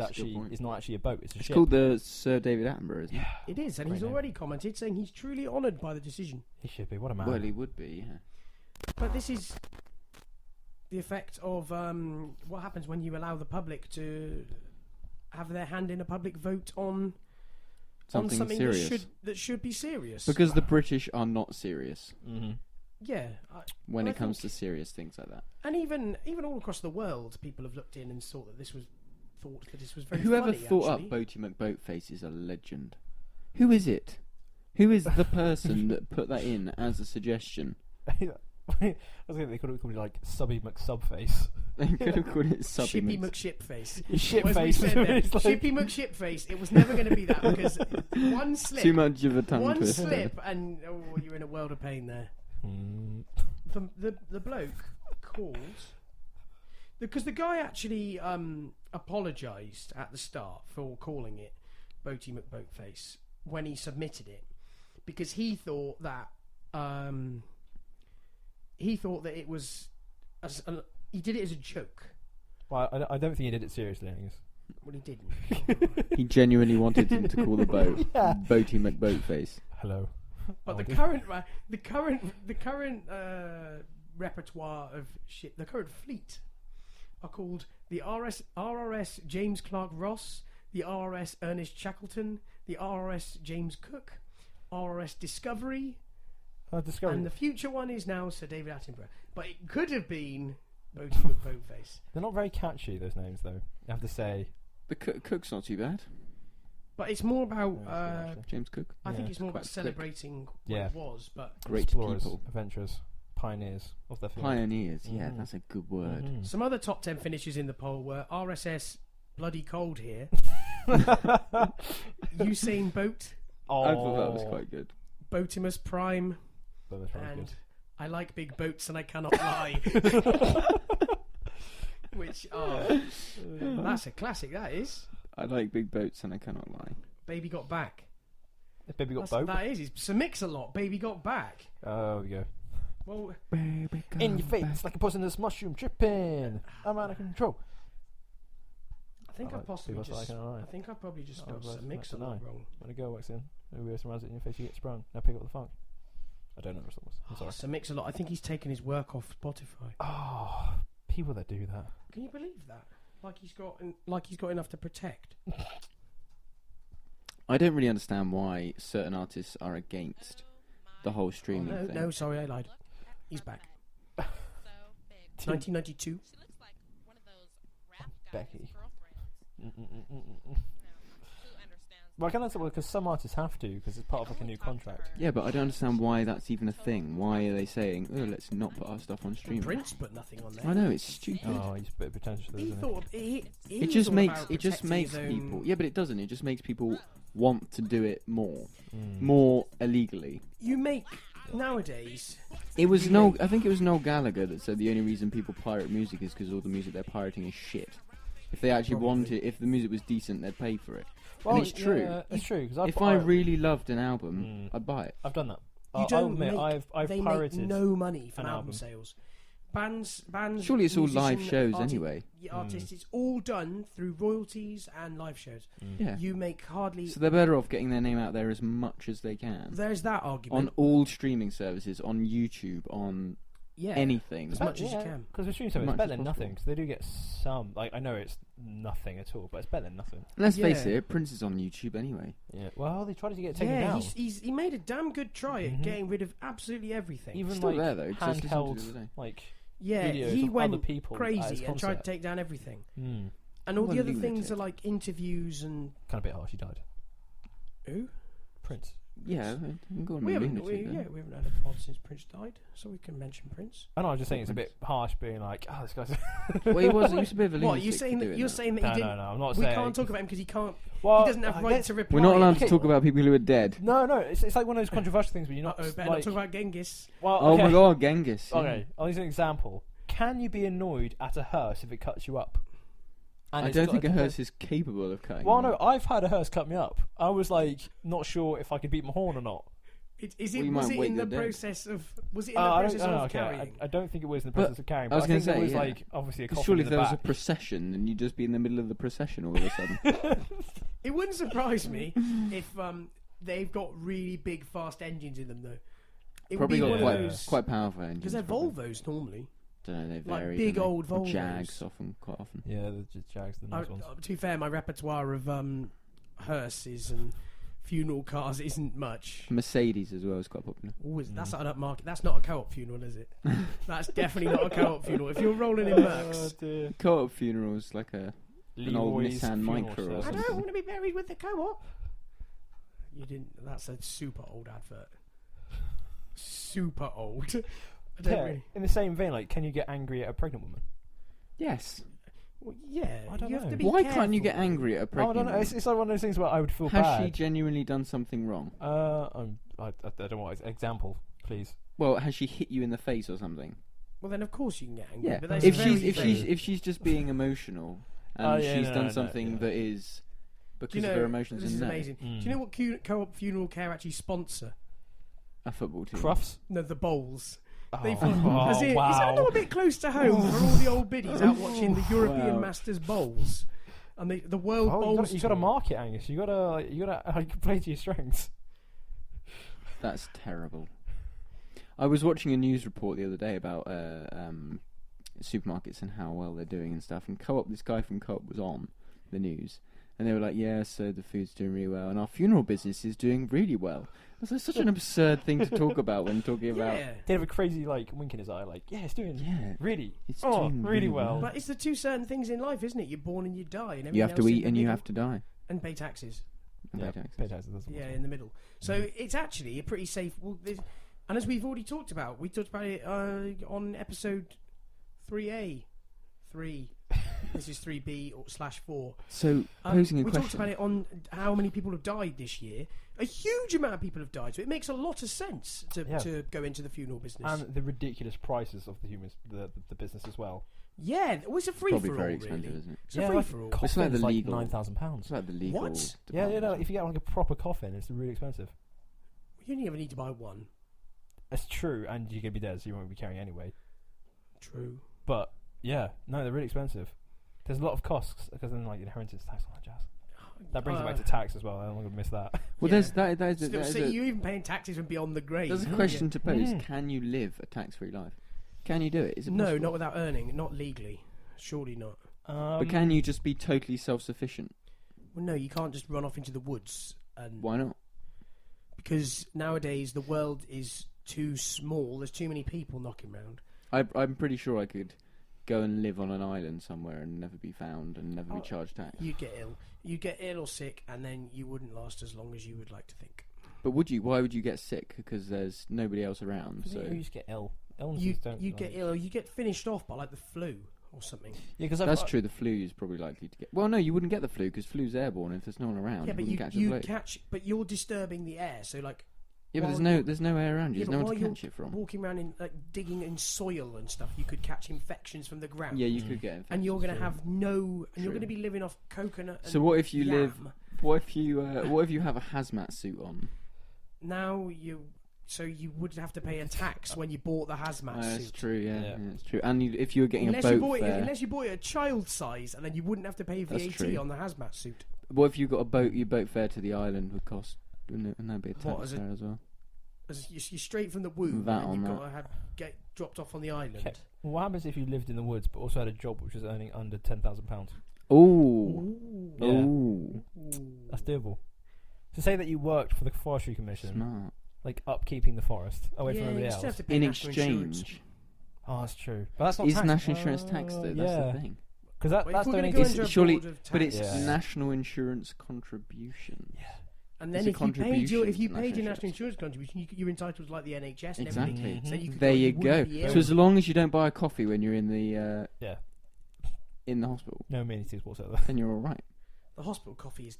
not actually a boat. It's a ship. It's called the Sir David Attenborough, isn't it? It is, and he's already commented saying he's truly honoured by the decision. He should be. What a man. Well, he would be. Yeah. But this is the effect of what happens when you allow the public to have their hand in a public vote on something serious. that should be serious. Because the British are not serious. Mm-hmm. Yeah. When it comes to serious things like that. And even all across the world, people have looked in and thought that this was very Whoever funny, thought up Boaty McBoatface is a legend. Who is it? Who is the person that put that in as a suggestion? I was thinking they could have called it like Subby McSubface. They could have called it Subby Shippy Mix. McShipface. Shipface. Shippy McShipface. It was never going to be that because one slip. Too much of a tongue One twister. slip and you're in a world of pain there. The bloke called because the guy actually apologised at the start for calling it Boaty McBoatface when he submitted it because he thought that it was he did it as a joke. Well, I don't think he did it seriously, Angus. Well, he didn't. He genuinely wanted him to call the boat Boaty McBoatface. Hello. But the current repertoire of ship, the current fleet, are called the RRS James Clark Ross, the RRS Ernest Shackleton, the RRS James Cook, RRS Discovery, and the future one is now Sir David Attenborough. But it could have been Boaty McBoatface. They're not very catchy, those names, though. You have to say. The Cook's not too bad. But it's more about James Cook. I think Yeah. it's more about celebrating what it was. But Great explorers, people. adventurers, pioneers of their field. Pioneers, yeah, that's a good word. Mhm. some other top 10 finishes in the poll were RSS Bloody Cold here, Usain Boat, Oh, I thought that was quite good. Boatimus Prime, that was very and good. I like big boats and I cannot lie. Which that's a classic. That is I like big boats and I cannot lie. Baby Got Back. The baby got That's- boat. That is. It's a mix a lot. Baby Got Back. Oh, we go. Well, Baby, In your face, like a poisonous mushroom dripping. I'm out of control. I think I Like, possibly people just. like it, alright. I think I probably just Oh, spelled right, mix a that's a lot no. wrong. When a girl walks in, and wears some it in your face, you get sprung. Now pick up the funk. I don't know what that was. I'm sorry. So mix a lot. I think he's taken his work off Spotify. Oh, people that do that. Can you believe that? Like he's got enough to protect. I don't really understand why certain artists are against the whole streaming thing. No, sorry, I lied. He's back. 1992. Becky. Well, I can understand because some artists have to because it's part of like a new contract. Yeah, but I don't understand why that's even a thing. Why are they saying, "Oh, let's not put our stuff on streaming"? Prince put nothing on there. I know it's stupid. Oh, he's a bit potential. He Isn't it? thought he It was just all makes about it just protecting makes his own- people. Yeah, but it doesn't. It just makes people want to do it more Mm. illegally. You make nowadays. It was I think it was Noel Gallagher that said the only reason people pirate music is because all the music they're pirating is shit. If they actually wanted, if the music was decent, they'd pay for it. Well, and it's true. Yeah, it's true. Because If I really loved an album, I'd buy it. I've done that. You I'll don't admit, make, I've they pirated make no money from an album album. sales. Bands. Surely it's all live musician, shows arti- anyway. Artists, it's all done through royalties and live shows. Yeah. You make hardly. So they're better off getting their name out there as much as they can. There's that argument. On all streaming services, on YouTube, on anything. as much as you can. Because with streaming service, Much it's better as than possible. nothing. Because they do get some. Like I know it's nothing at all, but it's better than nothing. Let's face Yeah. it, Prince is on YouTube anyway. Yeah. Well, they tried to get it taken Yeah, down. he made a damn good try at Mhm. getting rid of absolutely everything. Even Still like there though, 'cause I was listening to it handheld, the other day. like Yeah, videos he of went other people as crazy and tried to concept. take down everything. Mm. And all Well, the other lunatic. things are like interviews and Kind of a bit harsh. He died. who? Prince. Yeah, go on. We a haven't, lunatic then. we haven't had a pod since Prince died, so we can mention Prince. I know. I'm just saying it's a bit harsh being like, oh, this guy's. Well, he was a bit of a lunatic. What you saying for that doing you're that. saying that he No, didn't? no, I'm not We saying. can't talk about him because he can't. Well, He doesn't have I right guess- to reply. We're not allowed to Okay. talk about people who are dead. No, it's like one of those controversial things where you're not. Better like, not talk about Genghis. well, Oh okay. my god, Genghis. yeah. Okay, I'll use an example. Can you be annoyed at a hearse if it cuts you up? And I it's don't got think a different- hearse is capable of cutting. Well, you. no, I've had a hearse cut me up. I was like, not sure if I could beat my horn or not. Is Well, it? you Was might it wait in the your death. process of? Was it in the I process don't, of okay, carrying? I don't think it was in the But process of carrying. I was But I gonna think say, it was yeah. like obviously a Because coffin surely in if the there was a back. procession, then you'd just be in the middle of the procession all of a sudden. It wouldn't surprise me if they've got really big, fast engines in them, though. It Probably would be got one of those quite powerful engines. because they're probably. Volvos normally. Don't know, they like vary. big don't they? old Or Volvos. Jags quite often. Yeah, the Jags, the nice ones. To be fair, my repertoire of hearses and funeral cars isn't much. Mercedes as well is quite popular. Always, that's not an upmarket. That's not a co-op funeral, is it? That's definitely not a co-op funeral. If you're rolling in Mercs, dear. Co-op funerals like an old Leroy's Nissan funeral Micra or service. I something. don't want to be buried with the co-op. You didn't. That's a super old advert. Super old. I don't really. In the same vein, like, can you get angry at a pregnant woman? Yes. Well, yeah, I don't you have know. to be Why careful. can't you get angry at a I pregnant don't know. woman? It's like one of those things where I would feel Has bad. she genuinely done something wrong? I don't want example, please. Well, has she hit you in the face or something? Well, then of course you can get angry. Yeah. But that's If very she's just being emotional and she's done something that is because of her emotions. This is and amazing. Mm. Do you know what Co-op Funeral Care actually sponsor? a football team. Crufts? No, the bowls. Oh, They oh, fund- Is that wow. a little bit close to home for all the old biddies out watching the European Wow. Masters bowls and the World Bowls? You got to market, Angus. You got to play to your strengths. That's terrible. I was watching a news report the other day about supermarkets and how well they're doing and stuff. And this guy from Co-op was on the news, and they were like, "Yeah, so the food's doing really well, and our funeral business is doing really well." That's like such an absurd thing to talk about when talking about. Yeah. They have a crazy wink in his eye, like, yeah, it's doing really, It's doing doing really well. But it's the two certain things in life, isn't it? You're born and you die, and You everything have to else in eat the and you middle. have to die. And pay taxes. And Yeah, pay taxes. pay taxes. That's Yeah, in the middle. So it's actually a pretty safe. And as we've already talked about, we talked about it on episode 3A. 3. This is 3B/4. So posing a we question. talked about it on how many people have died this year. A huge amount of people have died, so it makes a lot of sense to go into the funeral business. And the ridiculous prices of the business as well. Yeah, it's a free Probably for all. very Really, expensive, isn't it? it's a free for all. It's like the Coffin's legal- £9,000. It's like the legal. What? Yeah, department. if you get like a proper coffin, it's really expensive. You only ever need to buy one. That's true, and you're gonna be dead, so you won't be carrying anyway. True. But yeah, no, they're really expensive. There's a lot of costs because then like inheritance tax and all that jazz. That brings it back to tax as well. I'm not gonna miss that. Well, Yeah. that Still, is so you're even paying taxes from beyond the grave. there's a question to pose. Mm. Can you live a tax-free life? Can you do it? Is it No, possible? not without earning. Not legally. Surely not. But can you just be totally self-sufficient? Well, no, you can't just run off into the woods. And Why not? because nowadays the world is too small. There's too many people knocking around. I'm pretty sure I could go and live on an island somewhere and never be found and never be Oh, charged tax. You'd get ill. You'd get ill or sick, and then you wouldn't last as long as you would like to think. But would you? Why would you get sick? Because there's nobody else around. So you just get ill. Illnesses You don't. get ill. You get finished off by like the flu or something. Yeah, because that's true. The flu is probably likely to get. Well, no, you wouldn't get the flu because flu's airborne. If there's no one around, Yeah, you but wouldn't catch the you flu. catch. But you're disturbing the air. So like. Yeah, but while there's no air around you. Yeah, There's no but one to while catch it from. walking around in like digging in soil and stuff, you could catch infections from the ground. Yeah, you could get infected. And you're going to True. have no. And you're True. going to be living off coconut. And So what if you yam. live? What if you have a hazmat suit on? Now you. So you would have to pay a tax when you bought the hazmat That's suit. true. Yeah, Yeah. that's true. And if you were getting Unless a you boat bought it, fare, unless you bought it a child size, and then you wouldn't have to pay That's VAT true. on the hazmat suit. what if you got a boat? Your boat fare to the island would cost. Wouldn't that be a What, tax as a- there as well? As you're straight from the womb, That and on you've that. got to get dropped off on the island. Okay. What happens if you lived in the woods but also had a job which was earning under £10,000? Oh, Yeah. oh, That's doable. So say that you worked for the Forestry Commission, smart. like upkeeping the forest away Yeah, from you everybody still have else. to pay In national insurance. exchange, Oh, that's true. But that's not is tax. national insurance taxed though? That's yeah. the thing. Because Well, if that's we're gonna donating. go into a surely- board of But it's tax, Yeah. national insurance contribution. and then it's a if you paid contribution if you to paid your national national insurance contribution, you're entitled to like the NHS and Exactly. everything. So you could There go, you go. wouldn't be So ill. as long as you don't buy a coffee when you're in the Yeah. in the hospital, No amenities whatsoever. then you're all right. The hospital coffee is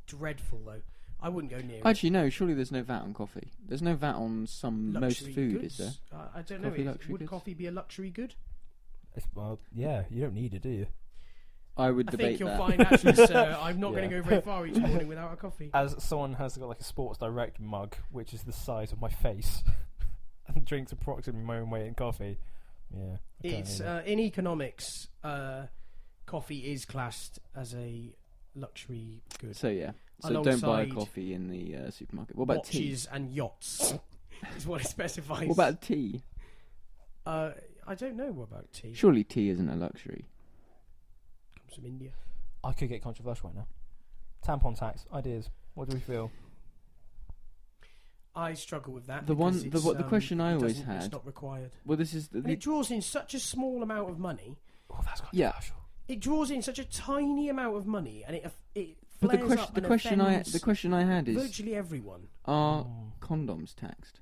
dreadful, though. I wouldn't go near Actually, no. Surely there's no VAT on coffee. There's no VAT on it. most Luxury food, goods. is there? I don't know. Coffee luxury Would goods? coffee be a luxury good? Well, yeah, you don't need it, do you? I would I debate think you'll that. find, actually, sir, I'm not going to Yeah. go very far each morning without a coffee. As someone has got like a Sports Direct mug, which is the size of my face, and drinks approximately my own weight in coffee. Yeah, I can't It's need it. in economics. Coffee is classed as a luxury good. So yeah. So don't buy a Alongside coffee in the supermarket. What about tea? Watches and yachts is what it specifies. What about tea? I don't know what about tea. Surely tea isn't a luxury. Comes from India. I could get controversial right now. Tampon tax ideas. What do we feel? I struggle with that. The because one- it's, the question I it always doesn't- It's had- not required. Well, this is And it draws in such a small amount of money. Oh, that's Yeah. controversial. It draws in such a tiny amount of money, and it but the flares question up the and question offends I had is virtually everyone. are Oh. condoms taxed?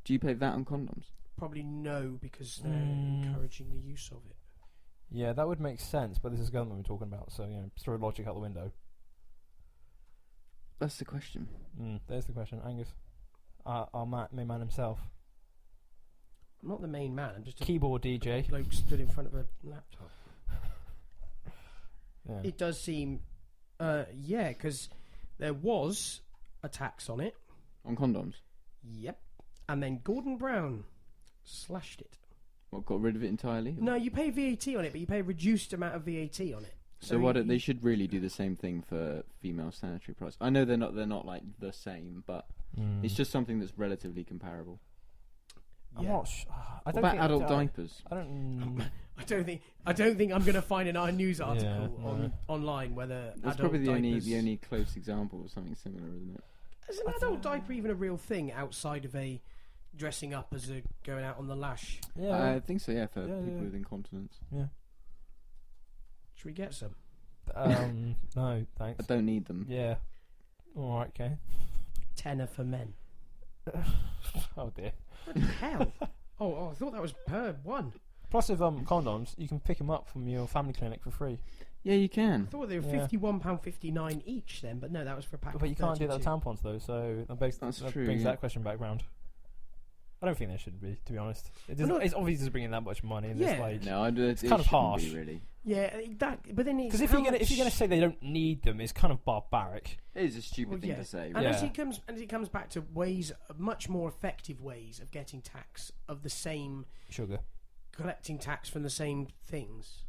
Do you pay VAT on condoms? probably no, because they're encouraging the use of it. Yeah, that would make sense, but this is government we're talking about, so, throw logic out the window. That's the question. There's the question. Angus, our main man himself. I'm not the main man, I'm just a Keyboard DJ. bloke stood in front of a laptop. Yeah. It does seem, because there was a tax on it. On condoms? Yep. And then Gordon Brown slashed it. What, got rid of it entirely? No, you pay VAT on it, but you pay a reduced amount of VAT on it. So why don't they should really do the same thing for female sanitary products? I know they're not like the same, but it's just something that's relatively comparable. I'm not I What don't about think adult diapers? I don't. I don't think I'm going to find an news article online whether That's adult probably diapers... the only close example of something similar, isn't it? Is an adult diaper even a real thing outside of a dressing up as a going out on the lash? Yeah. I think so. Yeah, for people with incontinence. Yeah. Should we get some? No, thanks. I don't need them. Yeah. All right, okay. Tenner for men. Oh dear. What the hell? Oh, I thought that was per one. Plus, with condoms, you can pick them up from your family clinic for free. Yeah, you can. I thought they were £51.59 each then, but no, that was for a pack. But you can't do 32. that with tampons though, so that true, brings yeah. that question back round. I don't think there should be, to be honest. It's obviously just bringing that much money, and It's kind of harsh. Be, really. Yeah, but then it's because if you're gonna say they don't need them, it's kind of barbaric. It is a stupid thing to say. And as it comes back to much more effective ways of getting tax of the same sugar, collecting tax from the same things,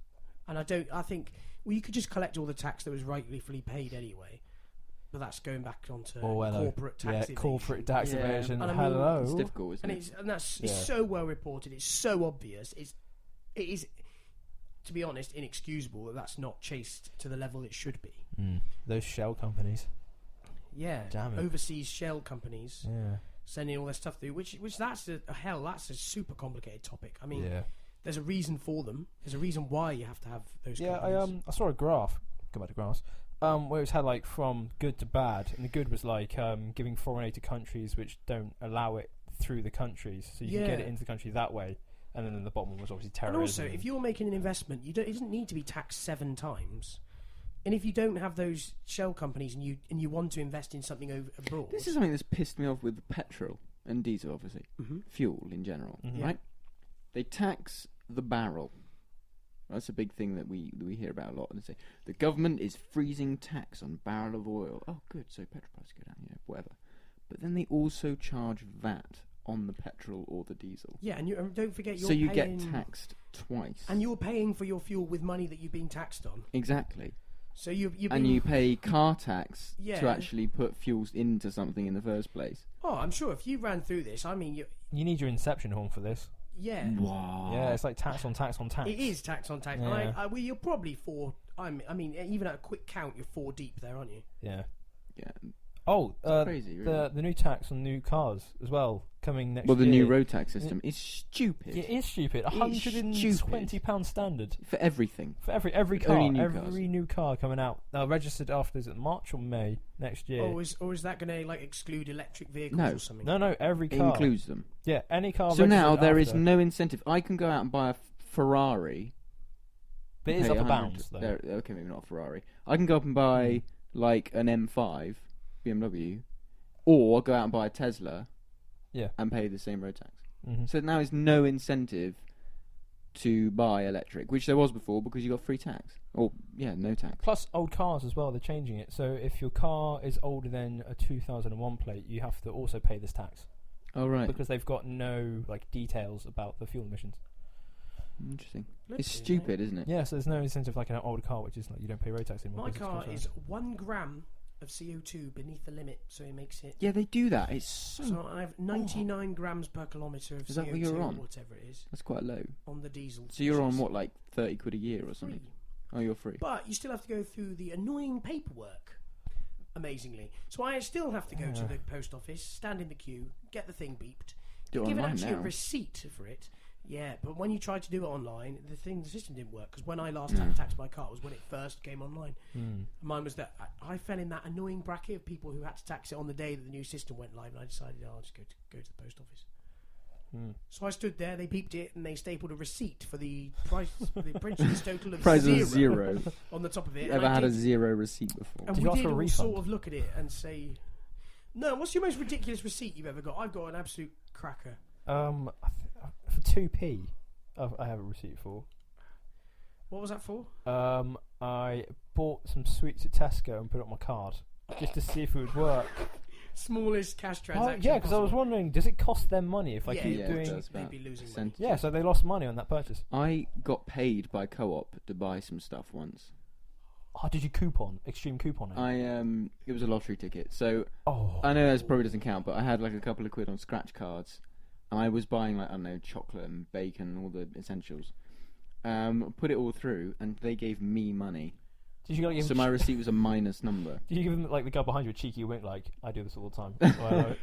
and I think you could just collect all the tax that was rightfully paid anyway. But that's going back onto corporate tax evasion. Corporate tax evasion. And Hello. It's difficult, isn't it? It's so well reported. It's so obvious. It is, to be honest, inexcusable that that's not chased to the level it should be. Those shell companies. Yeah. Damn it. Overseas shell companies. Yeah. Sending all their stuff through, which that's that's a super complicated topic. I mean, there's a reason for them. There's a reason why you have to have those. Yeah, companies. I saw a graph. Go back to graphs. Where it was had like from good to bad, and the good was like giving foreign aid to countries which don't allow it through the countries, so you can get it into the country that way. And then the bottom one was obviously terrorism. And also, if you're making an investment, it doesn't need to be taxed 7 times. And if you don't have those shell companies and you want to invest in something abroad, this is something that's pissed me off with petrol and diesel, obviously, fuel in general, right? They tax the barrel. That's a big thing that we hear about a lot. And they say the government is freezing tax on barrel of oil. Oh, good. So petrol prices go down, whatever. But then they also charge VAT on the petrol or the diesel. Yeah, and don't forget so you get taxed twice. And you're paying for your fuel with money that you've been taxed on. Exactly. So you pay car tax to actually put fuels into something in the first place. Oh, I'm sure if you ran through this, I mean, you need your inception horn for this. Yeah. Wow. Yeah, it's like tax on tax on tax. It is tax on tax. Yeah. And you're probably 4. I mean, even at a quick count, you're 4 deep there, aren't you? Yeah. Yeah. Oh, crazy, really. The new tax on new cars as well coming next year. Well, the new road tax system is stupid. It is stupid. £120 standard for everything. For every car, every new car coming out. Registered after, is it March or May next year? Or is that going to exclude electric vehicles or something? No, every car. It includes them. Yeah, any car. So now there is no incentive. I can go out and buy a Ferrari. But it is up a bounds, though. Okay, maybe not a Ferrari. I can go up and buy like an M5 BMW, or go out and buy a Tesla, and pay the same road tax. So now there's no incentive to buy electric, which there was before because you got free tax, or no tax. Plus old cars as well, they're changing it. So if your car is older than a 2001 plate, you have to also pay this tax. Oh right, because they've got no details about the fuel emissions. Interesting. It's stupid, isn't it? Yeah, so there's no incentive like an older car, which is you don't pay road tax anymore. My car is 1 gram of CO2 beneath the limit, so it makes it. Yeah, they do that. It's so I have 99 grams per kilometre of CO2. Is that what you're on? Or whatever it is. That's quite low. On the diesel. So you're on what, like £30 a year or something? Free. Oh, you're free. But you still have to go through the annoying paperwork. Amazingly, so I still have to go to the post office, stand in the queue, get the thing beeped, give a receipt for it. Yeah, but when you tried to do it online, the system didn't work, because when I last taxed my car was when it first came online. Mine was that I fell in that annoying bracket of people who had to tax it on the day that the new system went live, and I decided I'll just go to the post office. So I stood there, they peeped it, and they stapled a receipt for the price, for the purchase total of Price zero, of zero. on the top of it. You And ever I had a did- zero receipt before? And Did we you ask did for a all refund? sort of look at it and say, no, what's your most ridiculous receipt you've ever got? I've got an absolute cracker. For 2p, I have a receipt for. What was that for? I bought some sweets at Tesco and put it on my card just to see if it would work. Smallest cash Oh, transaction. yeah, because I was possible. wondering, does it cost them money if I Yeah, keep yeah, it doing? does. They'd be losing money. Percentage. Yeah, so they lost money on that purchase. I got paid by Co-op to buy some stuff once. Oh, did you extreme coupon it? It was a lottery ticket, so Oh, I know that probably doesn't count, but I had like a couple of quid on scratch cards, and I was buying like, I don't know, chocolate and bacon and all the essentials. Put it all through, and they gave me money. did you give So my receipt was a minus number. Did you give them like the guy behind you a cheeky wink, like I do this all the time? Well,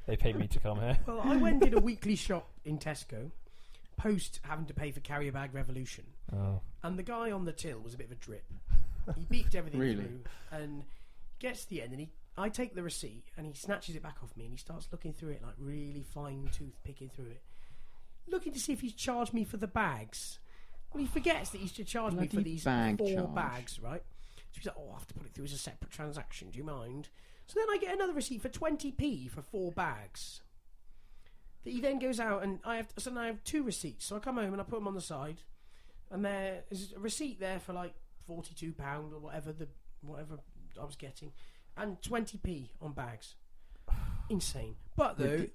they paid me to come here. Well, I went and did a weekly shop in Tesco, post having to pay for carrier bag revolution. Oh. And the guy on the till was a bit of a drip. He beeped everything Really? through and gets to the end, and I take the receipt and he snatches it back off me and he starts looking through it, like really fine tooth picking through it, looking to see if he's charged me for the bags. Well, he forgets that he's to charge me for Bloody these bag 4 charge. bags, right? So he's like, oh, I have to put it through as a separate transaction, do you mind? So then I get another receipt for 20p for 4 bags. That he then goes out and I have 2 receipts. So I come home and I put them on the side, and there is a receipt there for like £42 or whatever I was getting, and 20p on bags. Insane. But though, Ridiculous.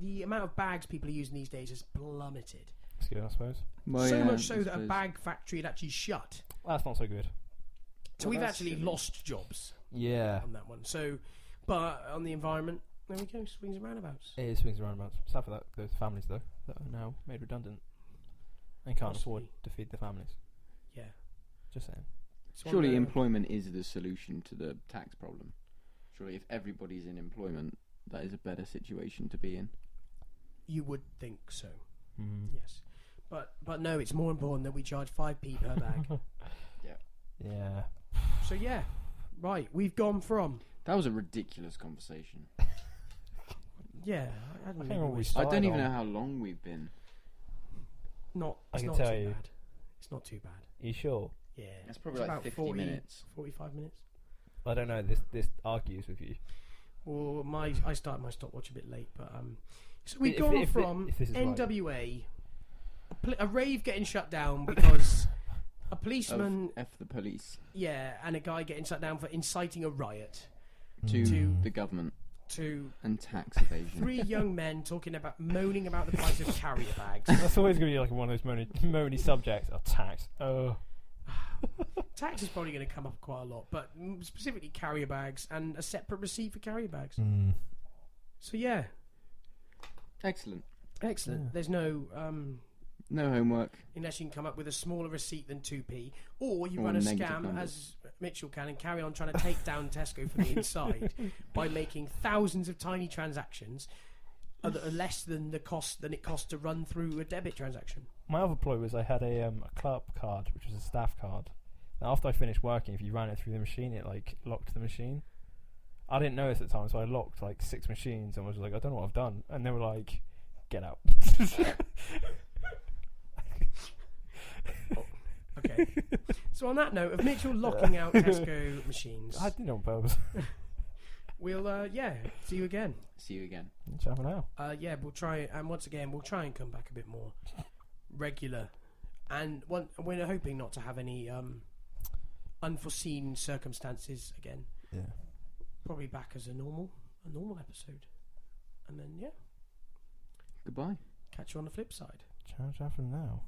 the amount of bags people are using these days has plummeted. That's good, I suppose. Well, So yeah, much so I that a suppose. bag factory had actually shut. That's not so good. So Well, we've that's actually silly. lost jobs Yeah, on that one. So, but on the environment, there we go, swings and roundabouts. it is swings and roundabouts. Sad for those families though that are now made redundant and can't afford Possibly. to feed their families. Yeah. Just saying. It's one Surely of the- employment is the solution to the tax problem. Surely if everybody's in employment, that is a better situation to be in. You would think so. Mm. Yes. But no, it's more important that we charge 5p per bag. Yeah. So yeah, right. We've gone from That was a ridiculous conversation. yeah. I can't don't remember what we I started don't even on. know how long we've been. Not. I It's can not tell too you. bad. It's not too bad. You sure? Yeah. That's probably It's like about 50 minutes. 45 minutes. I don't know. This argues with you. Well, I started my stopwatch a bit late, but so we've If- gone if- from if this is right. NWA, a rave getting shut down because a policeman, F the police and a guy getting shut down for inciting a riot, to To- the government to and tax evasion. 3 young men moaning about the price of carrier bags. That's always going to be like one of those moany subjects. Oh, tax. Oh. Tax is probably going to come up quite a lot, but specifically carrier bags and a separate receipt for carrier bags. So yeah, Excellent. excellent. Yeah. There's no No homework. unless you can come up with a smaller receipt than 2p, or you Or run a negative scam numbers. as Mitchell can and carry on trying to take down Tesco from the inside by making thousands of tiny transactions that are less than it costs to run through a debit transaction. My other ploy was I had a club card, which was a staff card. Now, after I finished working, if you ran it through the machine, it like locked the machine. I didn't know this at the time, so I locked like 6 machines and was like, I don't know what I've done. And they were like, get out. Okay. So on that note of Mitchell locking out Tesco machines, I did it on purpose. we'll see you again. See you again. Ciao for now. We'll try, and once again we'll try and come back a bit more regular, and we're hoping not to have any unforeseen circumstances again. Yeah. Probably back as a normal episode, and then Goodbye. catch you on the flip side. Ciao for now.